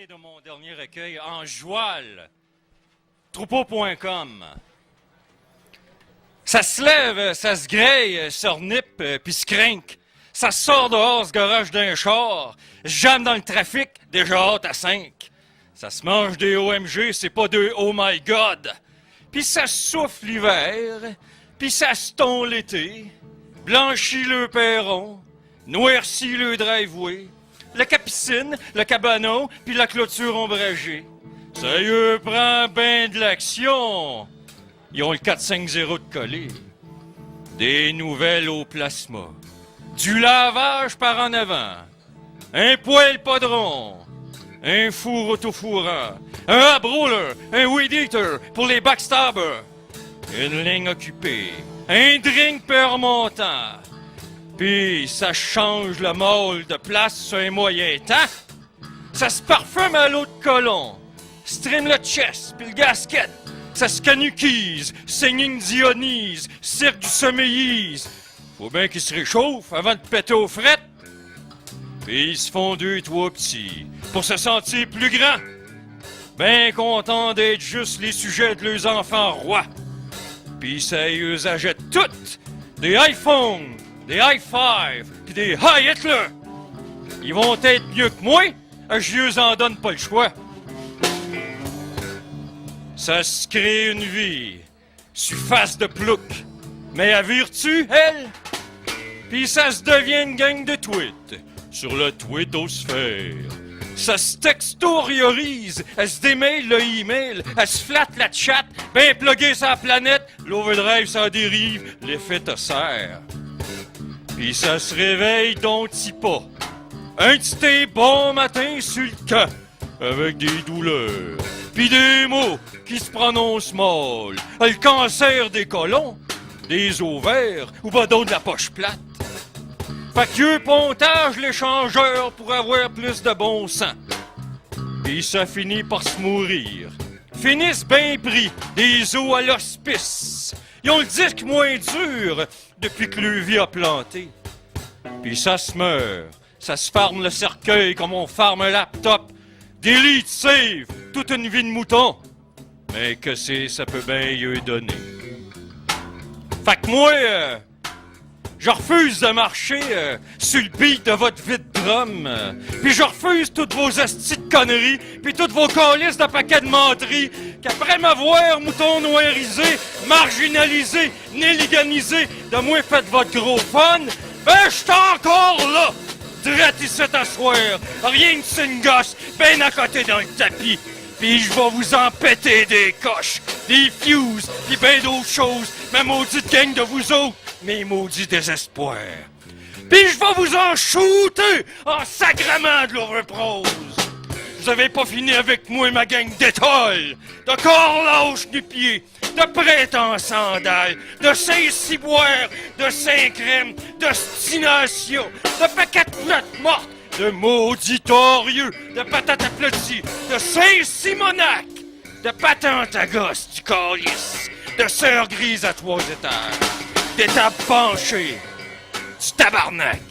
de mon dernier recueil en joual. Troupeau.com. Ça se lève, ça se graille, se renippe, puis se crinque. Ça sort dehors, se garage d'un char, se jamme dans le trafic, déjà hâte à 5. Ça se mange des OMG, c'est pas deux Oh my God. Puis ça souffle l'hiver, puis ça se tond l'été, blanchit le perron, noircit le driveway, la capucine, le cabanon, puis la clôture ombragée. Ça y prend ben de l'action. Ils ont le 450 de collé. Des nouvelles au plasma. Du lavage par en avant. Un poêle podron. Un four autofourrant. Un hub roller. Un weed eater pour les backstabbers. Une ligne occupée. Un drink permontant. Puis ça change le molle de place sur un moyen temps. Ça se parfume à l'eau de colon. Stream le chest, puis le gasket. Ça se canuquise, saigne une Dionise, cirque du sommeillise. Faut bien qu'ils se réchauffent avant de péter aux frettes. Puis ils se font 2-3 petits pour se sentir plus grands. Ben contents d'être juste les sujets de leurs enfants rois. Puis ça eux achète toutes des iPhones, des i5, puis des Hi Hitler. Ils vont être mieux que moi, je eux en donne pas le choix. Ça se crée une vie, sur face de plouc, mais à vertu, elle. Puis ça se devient une gang de tweets, sur le tweetosphère. Ça se textoriorise, elle se démaille le email, elle se flatte la chat, ben pluguée sur la planète, l'overdrive s'en dérive, l'effet te sert. Puis ça se réveille donc pas. Un petit bon matin sur le camp, avec des douleurs, pis des mots qui se prononcent mal. Le cancer des côlons, des ovaires, ou ben d'autres de la poche plate. Fait qu'eux pontage l'échangeur pour avoir plus de bon sang. Pis ça finit par se mourir. Finissent bien pris, des os à l'hospice. Ils ont le disque moins dur depuis que le vie a planté. Pis ça se meurt, ça se farme le cercueil comme on farme un laptop. Delete save, toute une vie de mouton. Mais que ça peut bien y donner. Fait que moi, je refuse de marcher sur le beat de votre vide drum. Puis je refuse toutes vos astis de conneries, puis toutes vos calices de paquets de menteries, qu'après m'avoir mouton noirisé, marginalisé, néliganisé, de moi faites votre gros fun, ben j'suis encore là! Drette ici t'asseoir, rien que c'est une gosse, ben à côté dans le tapis. Pis je vais vous en péter des coches, des fuses, pis ben d'autres choses, ma maudite gang de vous autres, mes maudits désespoirs. Pis je vais vous en shooter en sacrement de l'overprose. Vous avez pas fini avec moi, ma gang d'étoiles, de corps lâches du pied, de prêtres en sandales, de Saint-Ciboire, de Saint-Crème, de stination, de paquets de flottes mortes, de mauditorieux, de patates aplaties, de Saint-Simonac, de patente à gosse du calice, de sœurs grises à 3 étages, d'étapes penchées, du tabarnak.